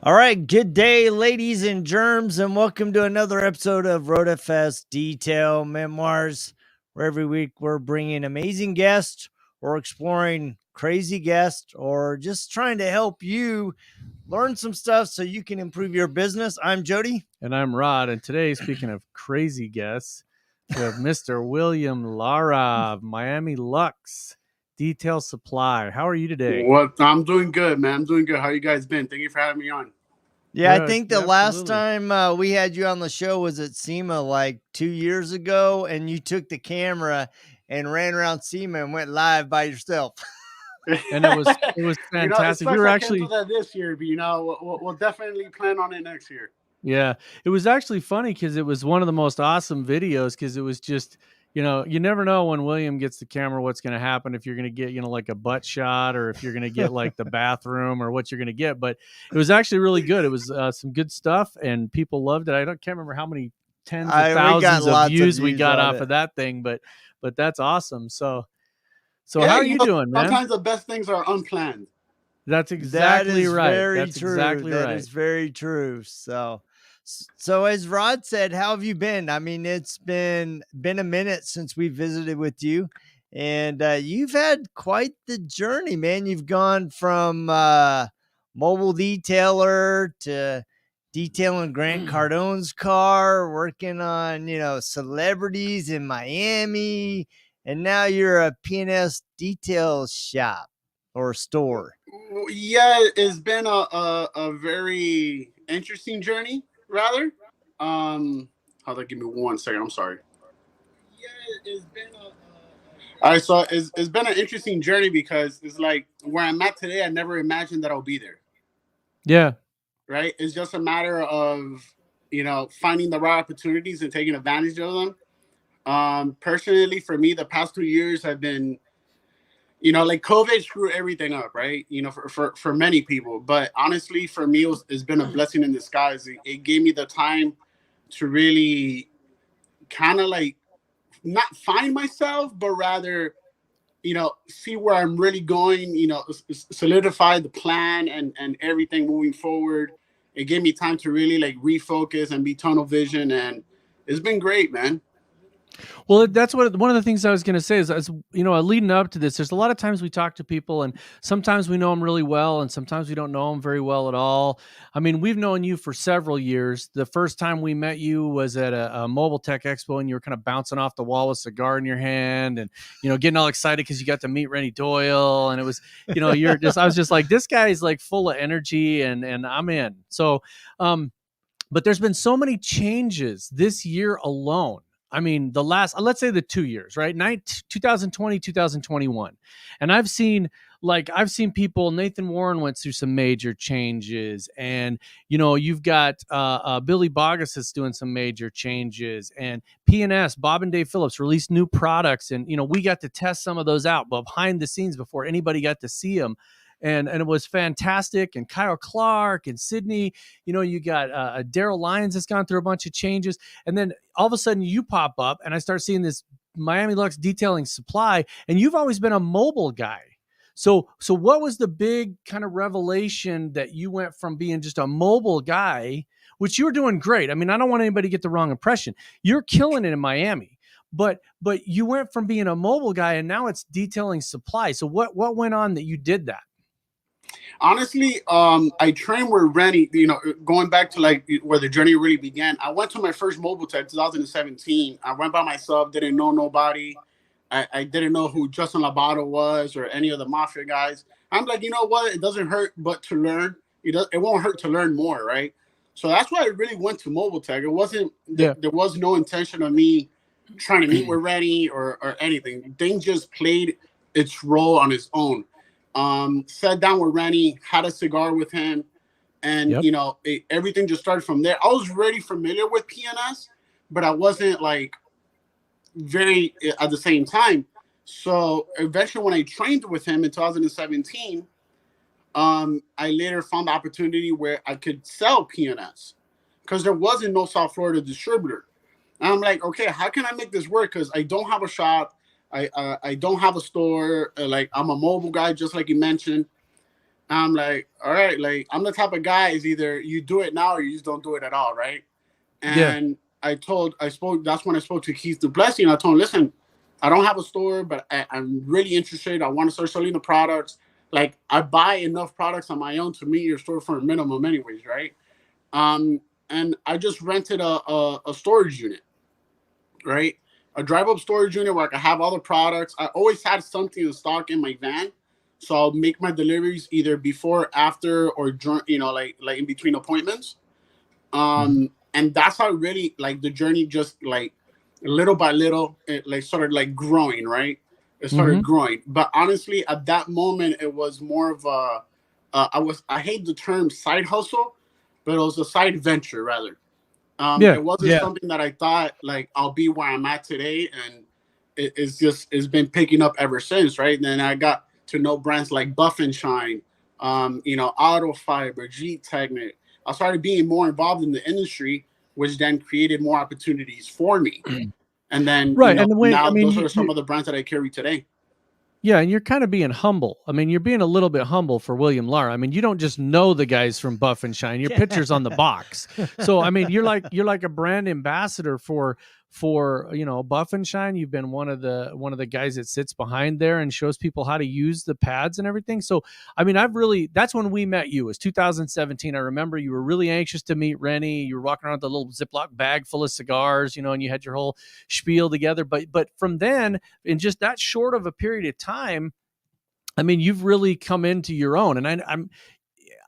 All right, good day, ladies and germs, and welcome to another episode of RoadFS Detail Memoirs, where every week we're bringing amazing guests or exploring crazy guests or just trying to help you learn some stuff so you can improve your business. I'm Jody. And I'm Rod. And today, speaking of crazy guests, we have Mr. William Lara of Miami Luxe Detail Supply. How are you today? I'm doing good, man. I'm doing good. How you guys been? Thank you for having me on. Yeah, I think the last time we had you on the show was at SEMA like 2 years ago, and you took the camera and ran around SEMA and went live by yourself. And it was fantastic. We were actually can't do that this year, but we'll definitely plan on it next year. Yeah, it was actually funny because it was one of the most awesome videos because it was just, you never know when William gets the camera what's going to happen, if you're going to get, like a butt shot or if you're going to get like the bathroom or what you're going to get. But it was actually really good. It was some good stuff and people loved it. Can't remember how many tens of thousands of views we got off of that thing, but that's awesome. So yeah, how are you doing, man? Sometimes the best things are unplanned. That's exactly right. That's exactly right. That is very true. So as Rod said, how have you been? I mean, it's been a minute since we visited with you, and you've had quite the journey, man. You've gone from mobile detailer to detailing Grant Cardone's car, working on, celebrities in Miami, and now you're a P&S detail shop or store. Yeah, it's been a very interesting journey, rather. Hold on, give me 1 second. I'm sorry. Yeah, it's been all right, so it's been an interesting journey because it's like where I'm at today, I never imagined that I'll be there. Yeah. Right? It's just a matter of, finding the right opportunities and taking advantage of them. Personally, for me, the past 2 years have been, like COVID screwed everything up, right? For many people. But honestly, for me, it's been a blessing in disguise. It gave me the time to really kind of like not find myself, but rather, see where I'm really going, solidify the plan and everything moving forward. It gave me time to really like refocus and be tunnel vision. And it's been great, man. Well, that's one of the things I was going to say is, leading up to this, there's a lot of times we talk to people and sometimes we know them really well and sometimes we don't know them very well at all. I mean, we've known you for several years. The first time we met you was at a Mobile Tech Expo and you were kind of bouncing off the wall with a cigar in your hand and, getting all excited because you got to meet Renny Doyle. And it was, I was just like, this guy is like full of energy and I'm in. So, but there's been so many changes this year alone. I mean, the last, let's say the 2 years, right? 2020, 2021. And I've seen people, Nathan Warren went through some major changes and, you've got Billy Bogus that's doing some major changes and P&S, Bob and Dave Phillips released new products. And, we got to test some of those out behind the scenes before anybody got to see them. And it was fantastic. And Kyle Clark and Sydney, you got Daryl Lyons has gone through a bunch of changes. And then all of a sudden you pop up and I start seeing this Miami Luxe Detailing Supply. And you've always been a mobile guy. So what was the big kind of revelation that you went from being just a mobile guy, which you were doing great. I mean, I don't want anybody to get the wrong impression. You're killing it in Miami. But you went from being a mobile guy and now it's detailing supply. So what went on that you did that? Honestly, I trained with Renny, going back to like where the journey really began. I went to my first Mobile Tech 2017. I went by myself, didn't know nobody. I didn't know who Justin Labato was or any of the Mafia guys. I'm like, you know what? It doesn't hurt but to learn. It won't hurt to learn more, right? So that's why I really went to Mobile Tech. It wasn't, there was no intention of me trying to meet with Renny or anything. Things just played its role on its own. Sat down with Renny, had a cigar with him, and everything just started from there. I was already familiar with P&S, but I wasn't like very at the same time. So eventually, when I trained with him in 2017, I later found the opportunity where I could sell P&S because there wasn't no South Florida distributor. And I'm like, okay, how can I make this work? Because I don't have a shop. I don't have a store. Like I'm a mobile guy, just like you mentioned. I'm like, all right, like I'm the type of guy is either you do it now or you just don't do it at all, right? Yeah. And that's when I spoke to Keith Duplessis, and I told him, listen, I don't have a store, but I'm really interested. I want to start selling the products. Like I buy enough products on my own to meet your storefront minimum anyways, right? Um, and I just rented a storage unit, right? A drive up storage unit where I can have all the products. I always had something in stock in my van. So I'll make my deliveries either before, after, or during, like in between appointments. And that's how really like the journey just like little by little, it like started like growing, right? It started growing. But honestly, at that moment, it was more of I hate the term side hustle, but it was a side venture rather. Yeah. It wasn't something that I thought like I'll be where I'm at today, and it's been picking up ever since, right? And then I got to know brands like Buff and Shine, Auto Fiber, G Technic. I started being more involved in the industry, which then created more opportunities for me. And then Right. And the way, I now mean, those are some of the brands that I carry today. yeah, and you're kind of being humble. I mean, you're being a little bit humble for William Lara. I mean, you don't just know the guys from Buff and Shine. Your picture's on the box. So, I mean, you're like a brand ambassador for Buff and Shine. You've been one of the guys that sits behind there and shows people how to use the pads and everything. So, I mean, that's when we met you. It was 2017. I remember you were really anxious to meet Renny. You were walking around with a little Ziploc bag full of cigars, and you had your whole spiel together. But from then, in just that short of a period of time, I mean, you've really come into your own. And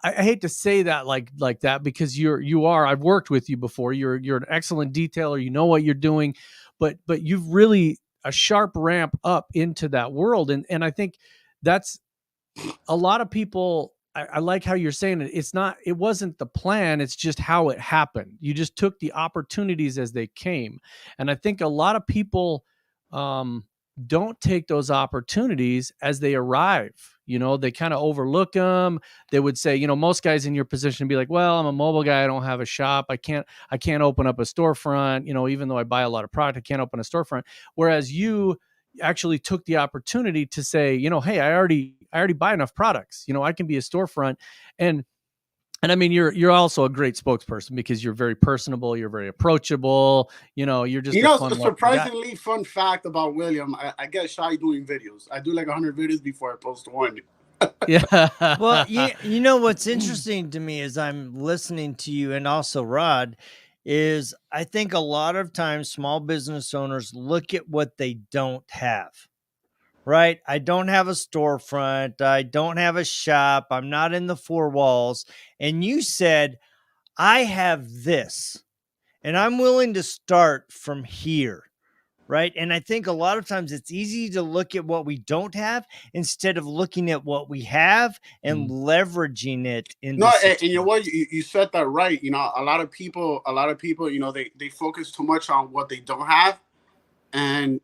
I hate to say that like that, because you are, I've worked with you before. You're an excellent detailer. You know what you're doing, but you've really a sharp ramp up into that world. And I think that's a lot of people. I like how you're saying it. It wasn't the plan. It's just how it happened. You just took the opportunities as they came. And I think a lot of people, don't take those opportunities as they arrive. They kind of overlook them. They would say, most guys in your position would be like, well, I'm a mobile guy. I don't have a shop. I can't open up a storefront. Even though I buy a lot of product, I can't open a storefront. Whereas you actually took the opportunity to say, hey, I already buy enough products. I can be a storefront. And I mean, you're also a great spokesperson because you're very personable. You're very approachable. You're just a fun, a surprisingly fun fact about William. I get shy doing videos. I do like 100 videos before I post one. Yeah. Well, you know what's interesting to me as I'm listening to you, and also Rod, is I think a lot of times small business owners look at what they don't have. Right? I don't have a storefront. I don't have a shop. I'm not in the four walls. And you said, I have this, and I'm willing to start from here. Right. And I think a lot of times it's easy to look at what we don't have instead of looking at what we have and leveraging it into. No, and you know what? You said that right. A lot of people, they focus too much on what they don't have. And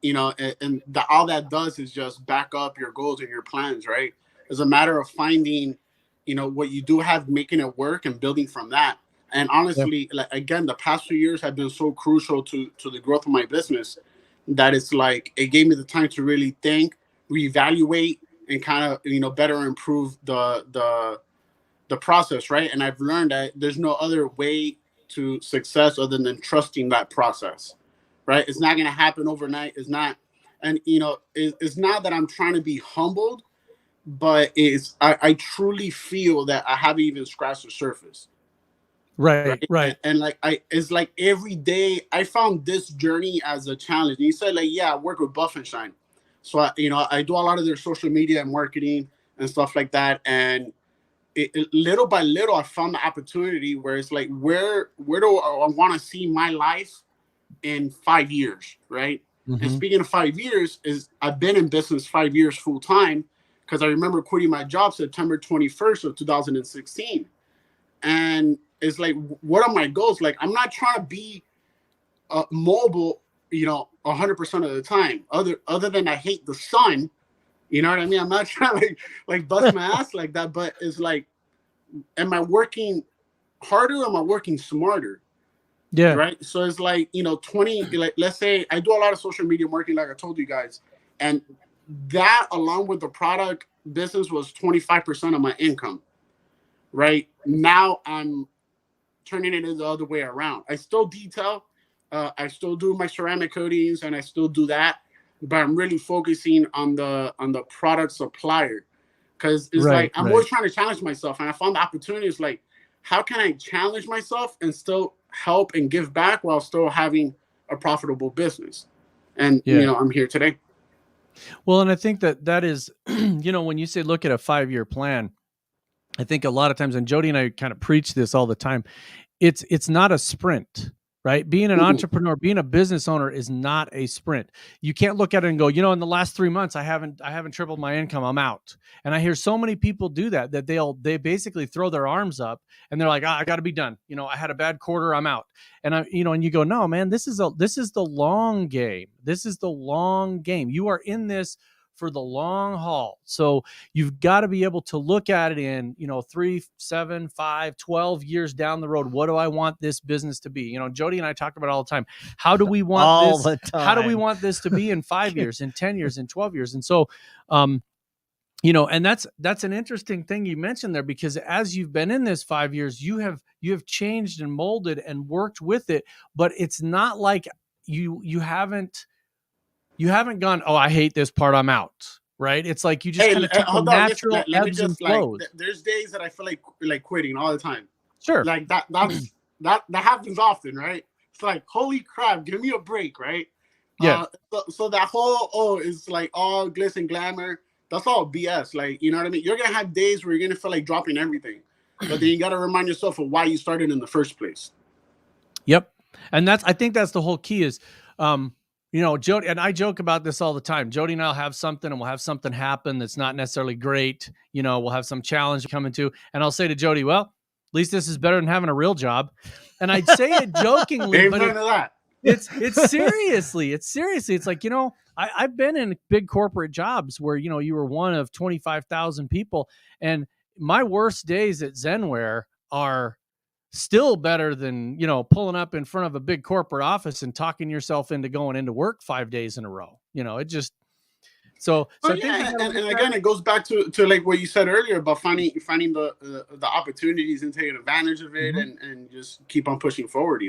all that does is just back up your goals and your plans, right? It's a matter of finding what you do have, making it work, and building from that. And honestly, like, again, the past few years have been so crucial to the growth of my business that it's like it gave me the time to really think, reevaluate, and kind of better improve the process, right? And I've learned that there's no other way to success other than trusting that process, right? It's not going to happen overnight. It's not, and it's not that I'm trying to be humbled, but I truly feel that I haven't even scratched the surface. Right. And like it's like every day I found this journey as a challenge. And you said like, yeah, I work with Buff and Shine, so I do a lot of their social media and marketing and stuff like that. And little by little, I found the opportunity where it's like, where do I want to see my life in 5 years, right? And speaking of 5 years, I've been in business 5 years full time, because I remember quitting my job September 21st of 2016. And it's like, what are my goals? Like, I'm not trying to be mobile, 100% of the time. Other than I hate the sun, you know what I mean? I'm not trying to like bust my ass like that, but it's like, am I working harder or am I working smarter? Yeah. Right. So it's like, 20, like, let's say I do a lot of social media marketing, like I told you guys, and that along with the product business was 25% of my income. Right now, I'm turning it the other way around. I still detail, I still do my ceramic coatings, and I still do that, but I'm really focusing on the product supplier, because it's Right, like I'm right. always trying to challenge myself, and I found the opportunity is like, how can I challenge myself and still help and give back while still having a profitable business? And Yeah. I'm here today. Well, and I think that is, when you say look at a 5-year plan, I think a lot of times, and Jody and I kind of preach this all the time, it's not a sprint, right? Being an Mhm. entrepreneur, being a business owner is not a sprint. You can't look at it and go, in the last 3 months, I haven't tripled my income. I'm out. And I hear so many people do that they basically throw their arms up and they're like, I got to be done. I had a bad quarter. I'm out. And and you go, no, man, this is the long game. This is the long game. You are in this for the long haul. So you've got to be able to look at it in, 3, 7, 5, 12 years down the road. What do I want this business to be? Jody and I talk about it all the time. How do we want all this? the time. How do we want this to be in 5 years, in 10 years, in 12 years? And so, and that's an interesting thing you mentioned there, because as you've been in this 5 years, you have changed and molded and worked with it, but it's not like you haven't gone, oh, I hate this part, I'm out. Right? It's like you just kind of took the hold on, natural let me ebbs and just like, flows. there's days that I feel like quitting all the time. Sure. Like that happens often, right? It's like, holy crap, give me a break, right? Yeah. So that whole, it's like all glitz and glamour. That's all BS. Like, you know what I mean? You're gonna have days where you're gonna feel like dropping everything, but then you gotta remind yourself of why you started in the first place. Yep. And I think that's the whole key is, Jody and I joke about this all the time. Jody and I'll have something and we'll have something happen that's not necessarily great. We'll have some challenge coming to, and I'll say to Jody, well, at least this is better than having a real job. And I'd say it jokingly, but it's seriously, it's like, I've been in big corporate jobs where, you were one of 25,000 people, and my worst days at Zenware are still better than, pulling up in front of a big corporate office and talking yourself into going into work 5 days in a row. It just, so yeah, and again, it goes back to like what you said earlier about finding the opportunities and taking advantage of it, and just keep on pushing forward,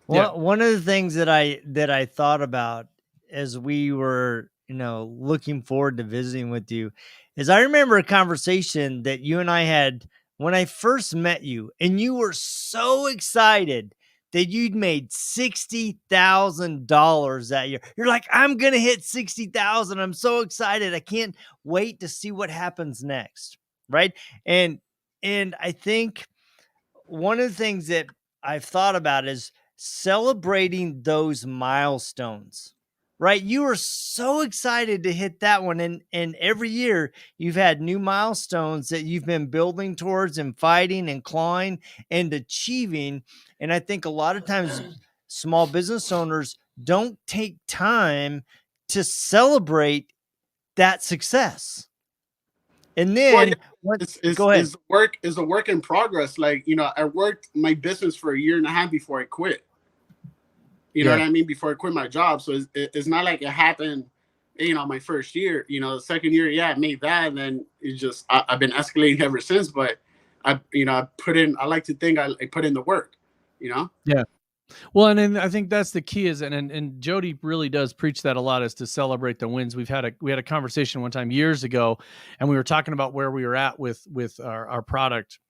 Well, one of the things that I thought about as we were, looking forward to visiting with you, is I remember a conversation that you and I had when I first met you, and you were so excited that you'd made $60,000 that year. You're like, I'm going to hit 60,000. I'm so excited. I can't wait to see what happens next. Right. And I think one of the things that I've thought about is celebrating those milestones, right? You were so excited to hit that one. And every year you've had new milestones that you've been building towards and fighting and clawing and achieving. And I think a lot of times small business owners don't take time to celebrate that success. And then go ahead. Is a work in progress. Like, I worked my business for a year and a half before I quit. You know what I mean? Before I quit my job. So it's not like it happened, my first year. The second year, yeah, I made that, and then it's just I've been escalating ever since. But I put in. I like to think I put in the work. Yeah. Well, and then I think that's the key is, and Jody really does preach that a lot, is to celebrate the wins. We had a conversation one time years ago, and we were talking about where we were at with our product.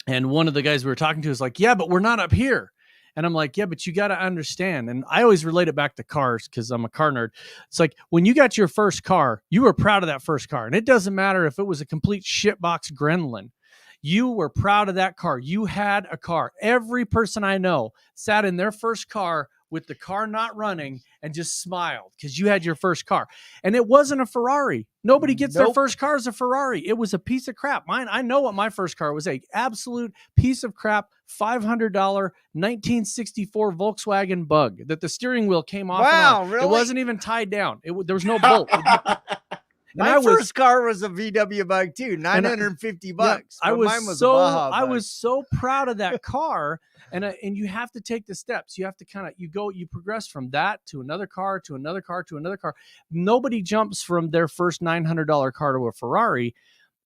And one of the guys we were talking to is like, yeah, but we're not up here. And I'm like, yeah, but you got to understand. And I always relate it back to cars because I'm a car nerd. It's like when you got your first car, you were proud of that first car. And it doesn't matter if it was a complete shitbox Gremlin. You were proud of that car. You had a car. Every person I know sat in their first car with the car not running and just smiled because you had your first car. And it wasn't a Ferrari. Nobody gets their first car as a Ferrari. It was a piece of crap. I know what my first car was, a absolute piece of crap, $500 1964 Volkswagen Bug that the steering wheel came off and on. Really? It wasn't even tied down. There was no bolt. My first car was a VW Bug too, $950. Yeah, I was so proud of that car. And you have to take the steps. You have to you progress from that to another car, to another car, to another car. Nobody jumps from their first $900 car to a Ferrari.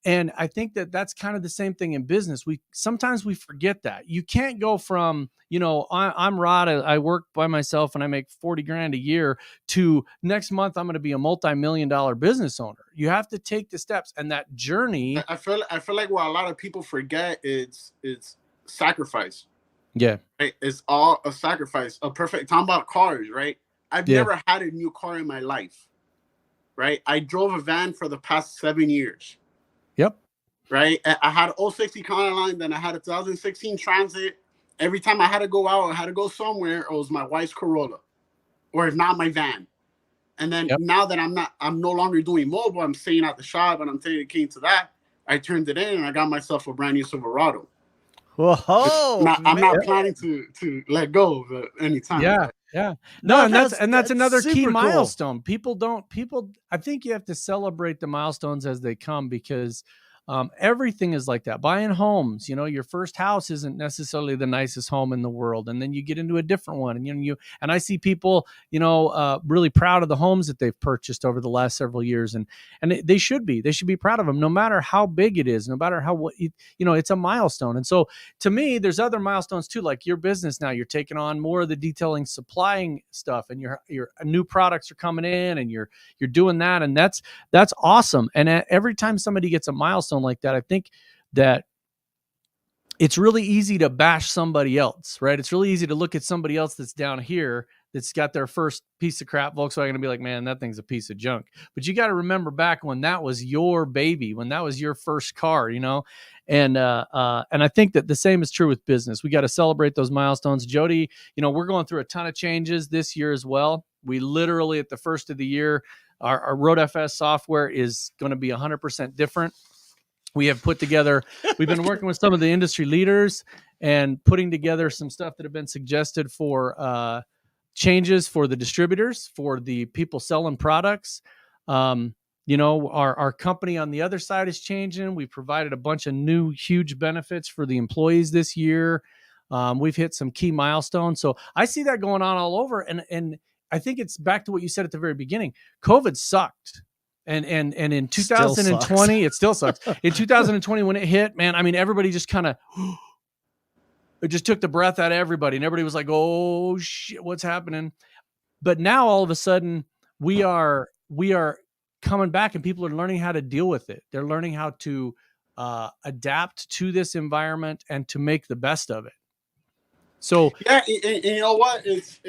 And I think that that's kind of the same thing in business. Sometimes we forget that you can't go from, I'm Rod, I work by myself and I make 40 grand a year, to next month I'm going to be a multi-million-dollar business owner. You have to take the steps, and that journey. I feel like what a lot of people forget is sacrifice. Yeah. Right? It's all a sacrifice. Talking about cars, right? I've never had a new car in my life. Right? I drove a van for the past 7 years. Yep. Right. I had an 06 Econoline, then I had a 2016 Transit. Every time I had to go out, I had to go somewhere, it was my wife's Corolla, or if not, my van. And then now that I'm no longer doing mobile, I'm staying at the shop and I'm taking the key to that. I turned it in and I got myself a brand new Silverado. Whoa! I'm not planning to let go of it anytime. Yeah. No, and that's another key milestone. Cool. I think you have to celebrate the milestones as they come, because everything is like that. Buying homes, your first house isn't necessarily the nicest home in the world, and then you get into a different one, and I see people, really proud of the homes that they've purchased over the last several years, and they should be proud of them, no matter how big it is, no matter how it's a milestone. And so to me, there's other milestones too, like your business now. You're taking on more of the detailing, supplying stuff, and your new products are coming in, and you're doing that, and that's awesome. And every time somebody gets a milestone like that, I think that it's really easy to bash somebody else, right? It's really easy to look at somebody else that's down here, that's got their first piece of crap Volkswagen, and be like, man, that thing's a piece of junk. But you got to remember back when that was your baby, when that was your first car, and I think that the same is true with business. We got to celebrate those milestones. Jody, we're going through a ton of changes this year as well. We literally, at the first of the year, our RoadFS software is going to be 100% different. We have we've been working with some of the industry leaders and putting together some stuff that have been suggested for changes for the distributors, for the people selling products. Our company on the other side is changing. We provided a bunch of new huge benefits for the employees this year. We've hit some key milestones. So I see that going on all over. And I think it's back to what you said at the very beginning. COVID sucked. And in 2020, it still sucks. In 2020, when it hit, man, I mean, everybody just kind of, it just took the breath out of everybody. And everybody was like, oh shit, what's happening? But now all of a sudden we are coming back, and people are learning how to deal with it. They're learning how to adapt to this environment and to make the best of it. So yeah, and you know what? It's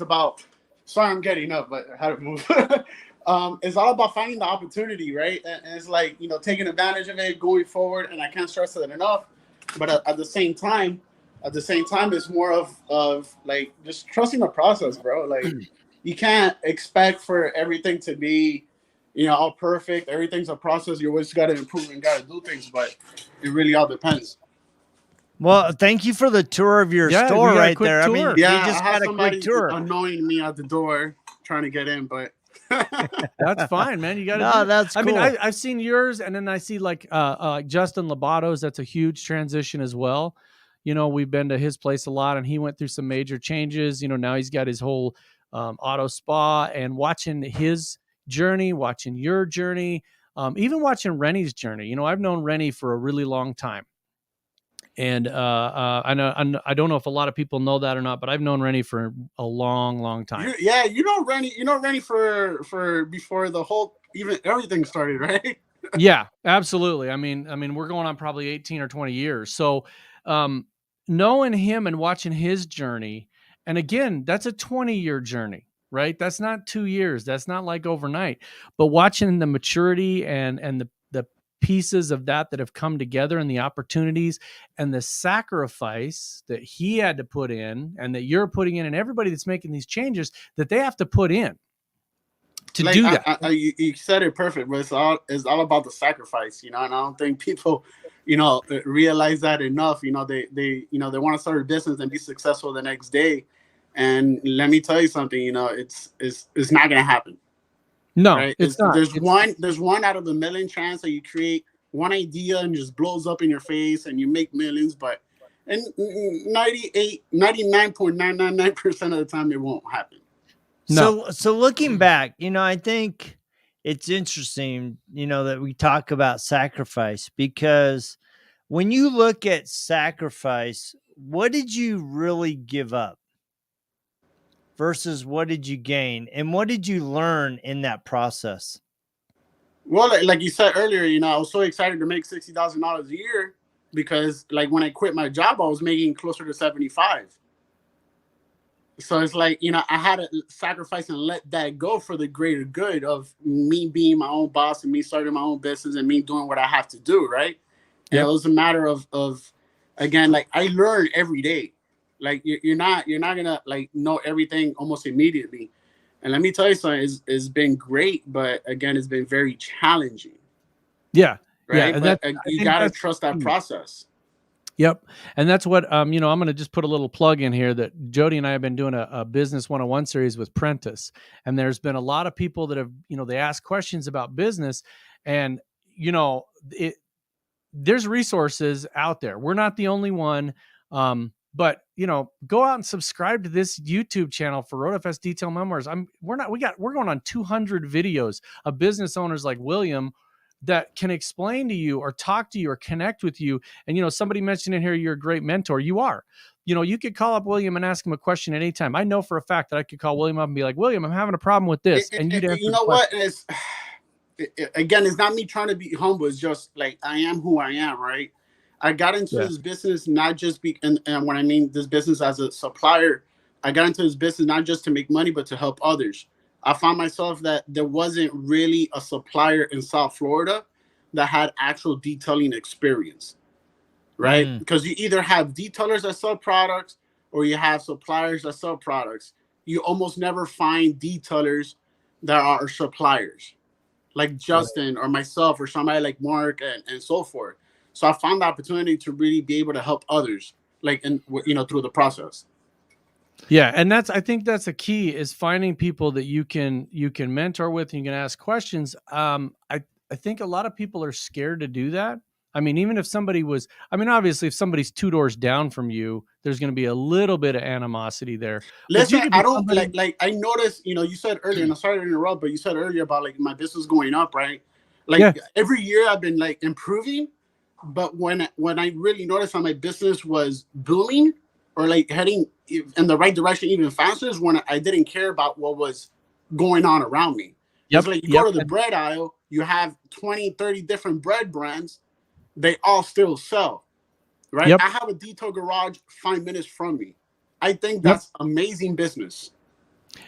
about, sorry, I'm getting up, but how to move. It's all about finding the opportunity, right? And it's like, taking advantage of it, going forward. And I can't stress it enough. But at the same time, it's more of like just trusting the process, bro. Like, you can't expect for everything to be, all perfect. Everything's a process. You always got to improve and got to do things, but it really all depends. Well, thank you for the tour of your store right there. Tour. I mean, yeah, we just got a quick tour. Annoying me at the door, trying to get in, but that's fine, man. You got to. No, that's cool. I mean, I've seen yours, and then I see like Justin Lobato's. That's a huge transition as well. We've been to his place a lot, and he went through some major changes. Now he's got his whole auto spa, and watching his journey, watching your journey, even watching Renny's journey. I've known Renny for a really long time. And I don't know if a lot of people know that or not, but I've known Renny for a long, long time. You know Renny for before the whole everything started, right? Yeah, absolutely. I mean, we're going on probably 18 or 20 years. So knowing him and watching his journey, and again, that's a 20-year journey, right? That's not 2 years. That's not like overnight. But watching the maturity and the pieces of that have come together, and the opportunities and the sacrifice that he had to put in, and that you're putting in, and everybody that's making these changes that they have to put in to do that. You said it perfect, but it's all about the sacrifice, and I don't think people, realize that enough. They want to start a business and be successful the next day. And let me tell you something, it's not going to happen. No, right? it's not. There's one out of a million chance that you create one idea and just blows up in your face and you make millions, but and 99.999% of the time it won't happen. No. So looking back, I think it's interesting, that we talk about sacrifice, because when you look at sacrifice, what did you really give up versus what did you gain, and what did you learn in that process? Well, like you said earlier, I was so excited to make $60,000 a year because, like, when I quit my job, I was making closer to 75. So it's like, I had to sacrifice and let that go for the greater good of me being my own boss and me starting my own business and me doing what I have to do, right? And it was a matter of again, like, I learn every day. Like, you're not gonna, like, know everything almost immediately. And let me tell you something, it's been great, but again, it's been very challenging. Yeah. Right. Yeah. But you gotta trust that process. Yep. And that's what, I'm going to just put a little plug in here that Jody and I have been doing a business 101 series with Prentice. And there's been a lot of people that have, they ask questions about business, and, there's resources out there. We're not the only one. But go out and subscribe to this YouTube channel for RoadFS Detail Memoirs. We're going on 200 videos of business owners like William that can explain to you or talk to you or connect with you. And, somebody mentioned in here, you're a great mentor. You are. You could call up William and ask him a question at any time. I know for a fact that I could call William up and be like, William, I'm having a problem with this. And you'd answer. You know what? Again, it's not me trying to be humble. It's just like, I am who I am, right? I got into this business not just and when I mean this business as a supplier, I got into this business not just to make money, but to help others. I found myself that there wasn't really a supplier in South Florida that had actual detailing experience, right? Because you either have detailers that sell products or you have suppliers that sell products. You almost never find detailers that are suppliers, like Justin or myself or somebody like Mark and so forth. So I found the opportunity to really be able to help others, like, through the process. Yeah. And I think that's a key, is finding people that you can mentor with and you can ask questions. I think a lot of people are scared to do that. I mean, even if obviously if somebody's 2 doors down from you, there's going to be a little bit of animosity there. Listen, I don't like I noticed, you said earlier, and I'm sorry to interrupt, but you said earlier about, like, my business going up, right? Like, every year I've been, like, improving. But when I really noticed how my business was booming or, like, heading in the right direction even faster is when I didn't care about what was going on around me. It's like, you go to the bread aisle, you have 20, 30 different bread brands. They all still sell, right? I have a detail garage 5 minutes from me. I think that's amazing business.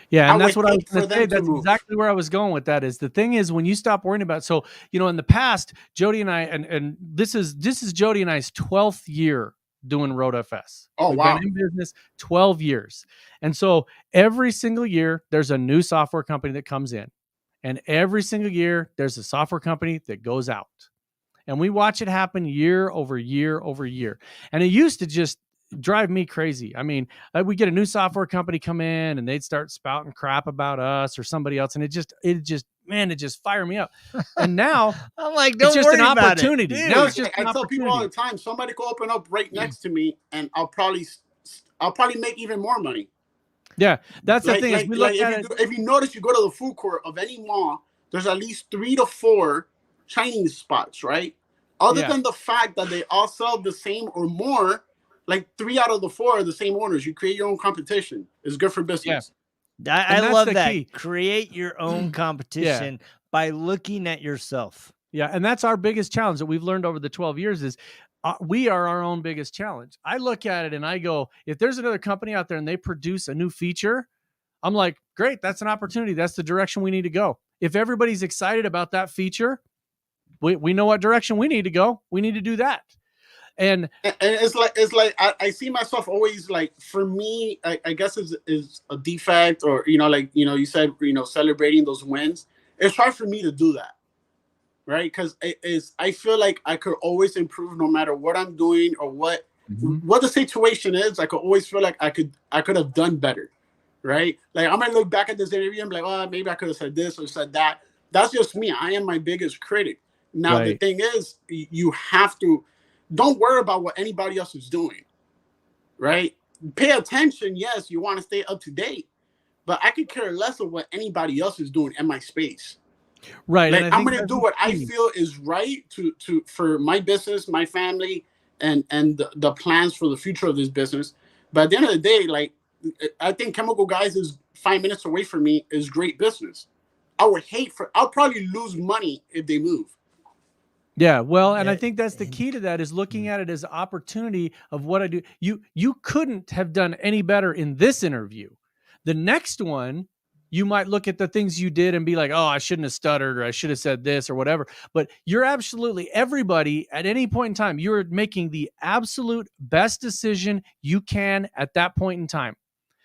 Yeah, and that's what I was going to say. That's exactly where I was going with that. Is the thing is, when you stop worrying about, so, in the past, Jody and I, and this is Jody and I's 12th year doing RoadFS. We've been in business 12 years. And so every single year there's a new software company that comes in, and every single year there's a software company that goes out, and we watch it happen year over year over year. And it used to just drive me crazy. I mean, we get a new software company come in and they'd start spouting crap about us or somebody else, and it just fired me up. And now I'm like, it's just an opportunity. Now it's just I tell people all the time, somebody could open up right next to me and I'll probably make even more money. Yeah, that's the thing. If you notice, you go to the food court of any mall, there's at least 3 to 4 Chinese spots, right? Other than the fact that they all sell the same or more, like 3 out of the 4 are the same owners. You create your own competition. It's good for business. Yeah. I love that. Key. Create your own competition by looking at yourself. Yeah, and that's our biggest challenge that we've learned over the 12 years is we are our own biggest challenge. I look at it and I go, if there's another company out there and they produce a new feature, I'm like, great, that's an opportunity. That's the direction we need to go. If everybody's excited about that feature, we know what direction we need to go. We need to do that. And it's like I see myself always, like, for me, I guess is a defect, or you said, celebrating those wins. It's hard for me to do that, right? Because I feel like I could always improve no matter what I'm doing or what the situation is. I could always feel like I could have done better, right? Like I might look back at this interview and be like, oh, maybe I could have said this or said that. That's just me. I am my biggest critic. Now the Right. thing is, you have to don't worry about what anybody else is doing, right? Pay attention. Yes, you want to stay up to date, but I could care less of what anybody else is doing in my space. Right. Like And I I'm think gonna that's do the what I key. feel is right to for my business, my family, and the plans for the future of this business. But at the end of the day, like I think Chemical Guys is 5 minutes away from me is great business. I'll probably lose money if they move. Yeah, well, and I Yeah. think that's the key to that is looking at it as opportunity of what I do. You couldn't have done any better in this interview. The next one, you might look at the things you did and be like, "Oh, I shouldn't have stuttered or I should have said this or whatever." But you're absolutely everybody at any point in time, you're making the absolute best decision you can at that point in time.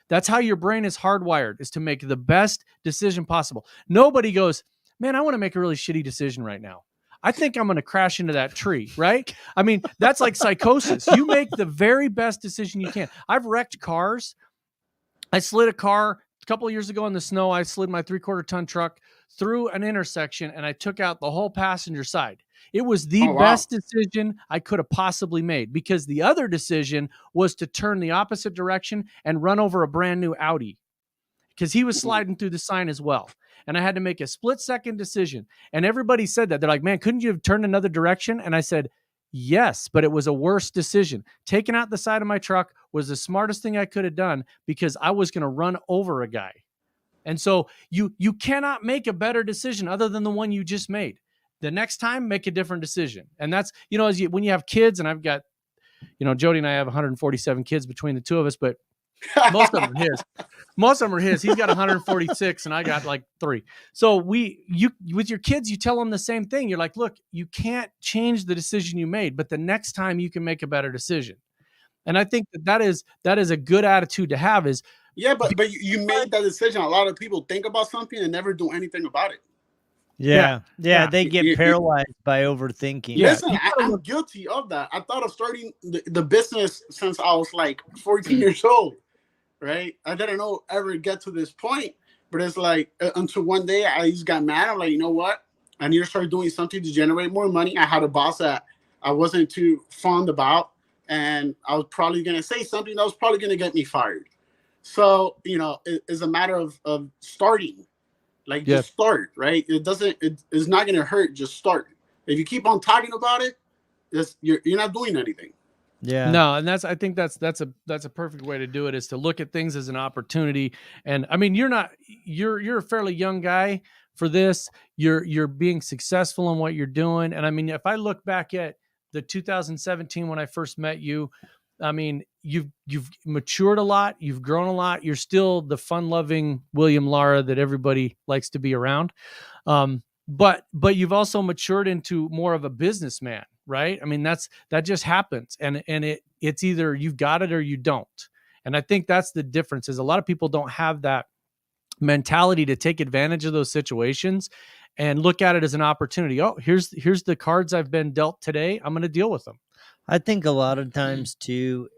That's how your brain is hardwired, is to make the best decision possible. Nobody goes, "Man, I want to make a really shitty decision right now. I think I'm going to crash into that tree," right? I mean, that's like psychosis. You make the very best decision you can. I've wrecked cars. I slid a car a couple of years ago in the snow. I slid my 3/4 ton truck through an intersection and I took out the whole passenger side. It was the Oh wow. best decision I could have possibly made because the other decision was to turn the opposite direction and run over a brand new Audi because he was sliding through the sign as well. And I had to make a split-second decision. And everybody said that. They're like, "Man, couldn't you have turned another direction?" And I said, "Yes, but it was a worse decision. Taking out the side of my truck was the smartest thing I could have done because I was going to run over a guy." And so you cannot make a better decision other than the one you just made. The next time, make a different decision. And that's, when you have kids, and I've got, Jody and I have 147 kids between the two of us, but most of them are his. Most of them are his. He's got 146 and I got like 3. So with your kids, you tell them the same thing. You're like, "Look, you can't change the decision you made, but the next time you can make a better decision." And I think that is a good attitude to have is, Yeah, but you made that decision. A lot of people think about something and never do anything about it. Yeah. yeah. They get paralyzed by overthinking. Yeah. Listen, I'm guilty of that. I thought of starting the business since I was like 14 years old, right? I didn't ever get to this point, but it's like until one day I just got mad. I'm like, you know what? I need to start doing something to generate more money. I had a boss that I wasn't too fond about, and I was probably going to say something that was probably going to get me fired. So, it's a matter of starting. Like, just start, right? It's not going to hurt. Just start. If you keep on talking about it, you're not doing anything. Yeah. No, and I think that's a perfect way to do it, is to look at things as an opportunity. And I mean, you're a fairly young guy for this. You're being successful in what you're doing. And I mean, if I look back at the 2017 when I first met you, I mean, you've matured a lot, you've grown a lot. You're still the fun-loving William Lara that everybody likes to be around. But you've also matured into more of a businessman, right? I mean, that just happens. And it's either you've got it or you don't. And I think that's the difference, is a lot of people don't have that mentality to take advantage of those situations and look at it as an opportunity. Oh, here's the cards I've been dealt today. I'm going to deal with them. I think a lot of times too,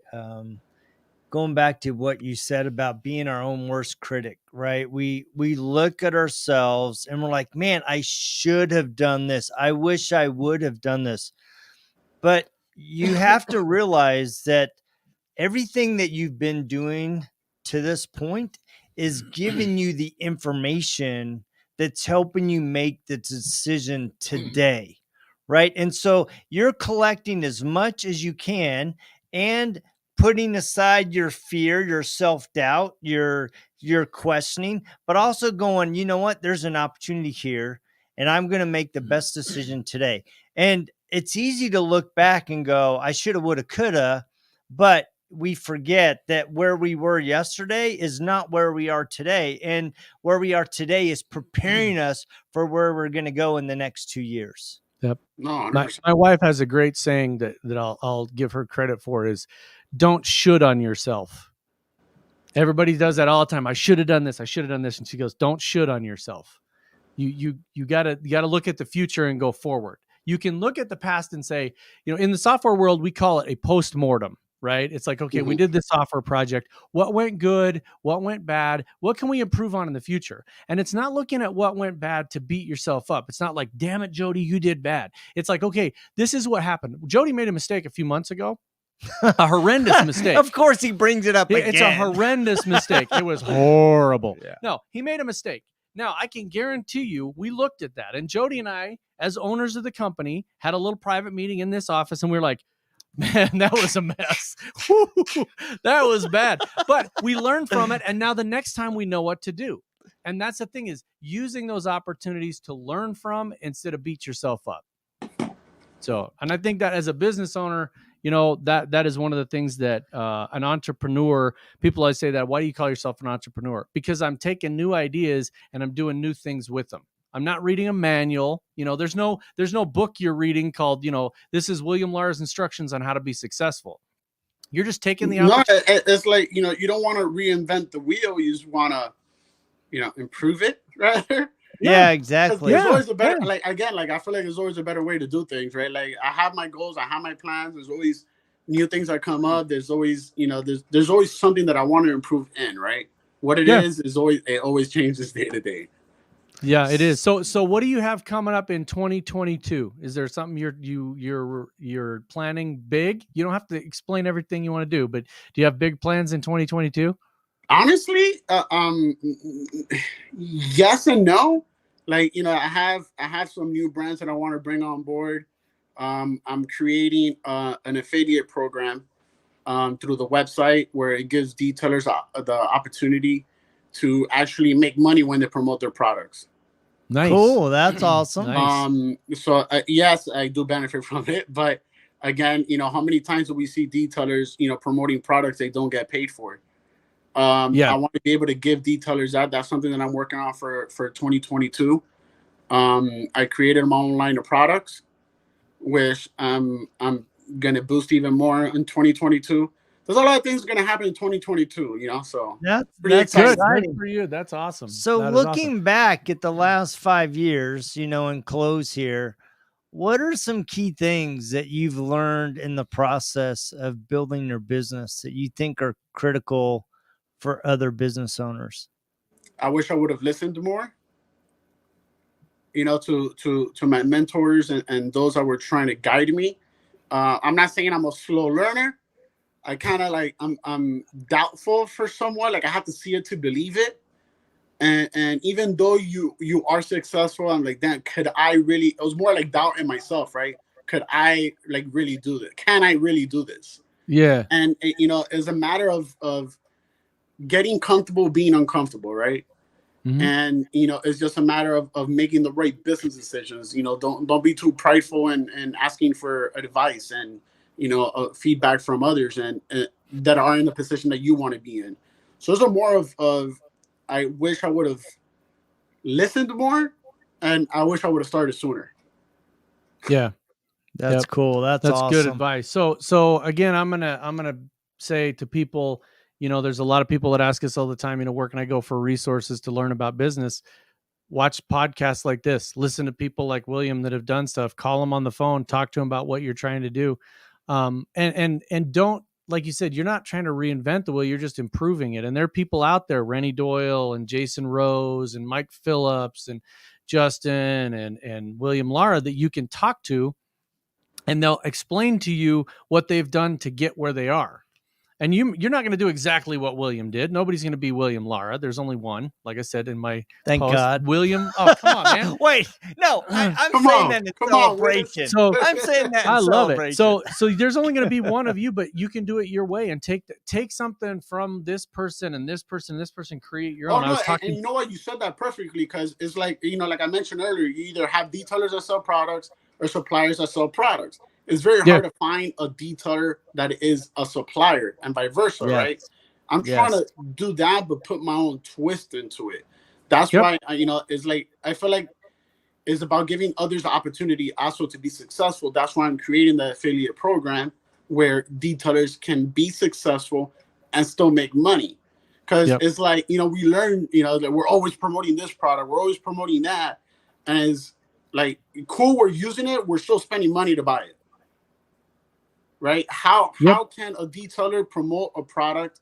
going back to what you said about being our own worst critic, right? We look at ourselves and we're like, "Man, I should have done this. I wish I would have done this." But you have to realize that everything that you've been doing to this point is giving you the information that's helping you make the decision today, right? And so you're collecting as much as you can and putting aside your fear, your self-doubt, your questioning, but also going, "You know what? There's an opportunity here and I'm going to make the best decision today." And it's easy to look back and go, "I shoulda, woulda, coulda," but we forget that where we were yesterday is not where we are today. And where we are today is preparing us for where we're going to go in the next 2 years. Yep. No, my wife has a great saying that I'll give her credit for, is don't should on yourself. Everybody does that all the time. "I should have done this. I should have done this." And she goes, "Don't should on yourself. You gotta look at the future and go forward." You can look at the past and say, in the software world, we call it a post-mortem. right? It's like, okay, we did this software project. What went good? What went bad? What can we improve on in the future? And it's not looking at what went bad to beat yourself up. It's not like, damn it, Jody, you did bad. It's like, okay, this is what happened. Jody made a mistake a few months ago. A horrendous mistake. Of course he brings it up again. It's a horrendous mistake. It was horrible. Yeah. No, he made a mistake. Now, I can guarantee you, we looked at that. And Jody and I, as owners of the company, had a little private meeting in this office, and we were like, man, that was a mess. That was bad. But we learned from it, and now the next time we know what to do. And that's the thing, is using those opportunities to learn from instead of beat yourself up. So, and I think that as a business owner, you know, that is one of the things that an entrepreneur, people always say that, why do you call yourself an entrepreneur? Because I'm taking new ideas and I'm doing new things with them. I'm not reading a manual. You know, there's no book you're reading called, you know, this is William Lara's instructions on how to be successful. You're just taking the opportunity. No, it's like, you know, you don't want to reinvent the wheel. You just want to, you know, improve it, rather. Yeah, exactly. There's always a better, like, again, like, I feel like there's always a better way to do things, right? Like, I have my goals, I have my plans. There's always new things that come up. There's always, you know, there's always something that I want to improve in, right? What it is always, it always changes day to day. Yeah, it is. So what do you have coming up in 2022? Is there something you're planning big? You don't have to explain everything you want to do, but do you have big plans in 2022? Honestly, yes and no. Like, you know, I have some new brands that I want to bring on board. I'm creating an affiliate program through the website where it gives detailers the opportunity to actually make money when they promote their products. Nice. Cool. That's awesome. Nice. So yes, I do benefit from it, but again, you know, how many times do we see detailers, you know, promoting products they don't get paid for? I want to be able to give detailers that. That's something that I'm working on for 2022. I created my own line of products, which I'm going to boost even more in 2022. There's a lot of things going to happen in 2022, you know, so that's good for you. That's awesome. So looking back at the last 5 years, you know, and close here, what are some key things that you've learned in the process of building your business that you think are critical for other business owners? I wish I would have listened more, you know, to my mentors and those that were trying to guide me. I'm not saying I'm a slow learner. I kind of like, I'm doubtful for someone. Like, I have to see it to believe it. And even though you are successful, I'm like, damn, could I really, it was more like doubt in myself, right? Could I like really do this? Can I really do this? Yeah. And you know, it's a matter of getting comfortable being uncomfortable, right? Mm-hmm. And you know, it's just a matter of making the right business decisions. You know, don't be too prideful and asking for advice and, you know, feedback from others and that are in the position that you want to be in. So it's a more of I wish I would have listened more, and I wish I would have started sooner. Yeah, that's cool. That's awesome. Good advice. So again, I'm gonna say to people, you know, there's a lot of people that ask us all the time, you know, where can I go for resources to learn about business? Watch podcasts like this. Listen to people like William that have done stuff. Call them on the phone. Talk to them about what you're trying to do. And don't, like you said, you're not trying to reinvent the wheel. You're just improving it. And there are people out there, Renny Doyle and Jason Rose and Mike Phillips and Justin and William Lara, that you can talk to, and they'll explain to you what they've done to get where they are. And you're not going to do exactly what William did. Nobody's going to be William Lara. There's only one, like I said in my Thank post. God. William. Oh, come on, man. Wait, no, I'm saying that in celebration. So I'm saying that. I love it. So there's only going to be one of you, but you can do it your way and take something from this person and this person, create your own. No, and you know what? You said that perfectly, because it's like, you know, like I mentioned earlier, you either have detailers that sell products or suppliers that sell products. It's very hard to find a detailer that is a supplier and vice versa, right? I'm trying to do that, but put my own twist into it. That's why, you know, it's like, I feel like it's about giving others the opportunity also to be successful. That's why I'm creating the affiliate program where detailers can be successful and still make money. Because it's like, you know, we learn, you know, that we're always promoting this product. We're always promoting that. And it's like, cool, we're using it. We're still spending money to buy it. right? How can a detailer promote a product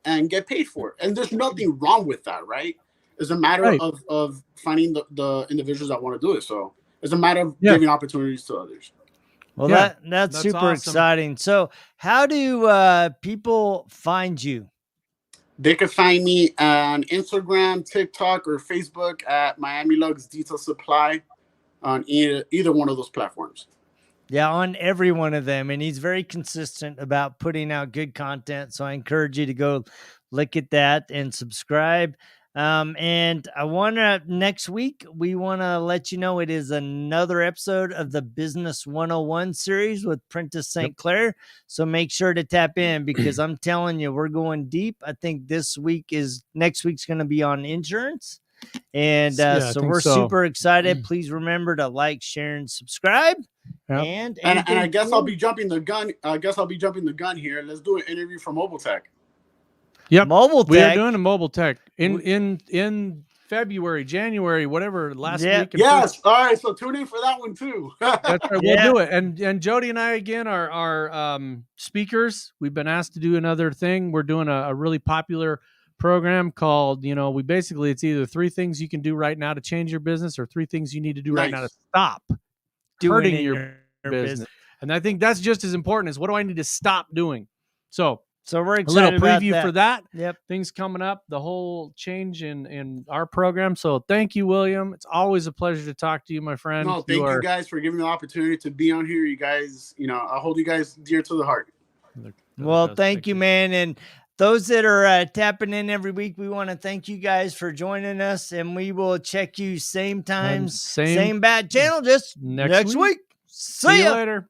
and get paid for it? And there's nothing wrong with that, right? It's a matter of finding the individuals that want to do it. So it's a matter of giving opportunities to others. Well, that's super awesome. exciting. So how do people find you? They can find me on Instagram, TikTok, or Facebook at Miami Luxe Detail Supply on either one of those platforms. Yeah, on every one of them. And he's very consistent about putting out good content. So I encourage you to go look at that and subscribe. And I want to, next week, we want to let you know it is another episode of the Business 101 series with Prentice St. Clair. So make sure to tap in, because I'm telling you, we're going deep. I think next week's going to be on insurance. And so we're super excited. Please remember to like, share, and subscribe. And I guess I'll be jumping the gun. Here. Let's do an interview for Mobile Tech. Yep, Mobile Tech. We are doing a Mobile Tech in February, January, whatever, last week. Yes. All right. So tune in for that one too. That's right. We'll do it. And Jody and I again are speakers. We've been asked to do another thing. We're doing a really popular program called, it's either 3 things you can do right now to change your business, or 3 things you need to do right now to stop hurting your business. And I think that's just as important as what do I need to stop doing. So we're excited. A little preview for that. Yep. Things coming up, the whole change in our program. So thank you, William. It's always a pleasure to talk to you, my friend. No, thank you guys for giving me the opportunity to be on here. You guys, I hold you guys dear to the heart. Well, thank you, man. And those that are tapping in every week, we want to thank you guys for joining us, and we will check you same time, same bad channel, just next week. See you later.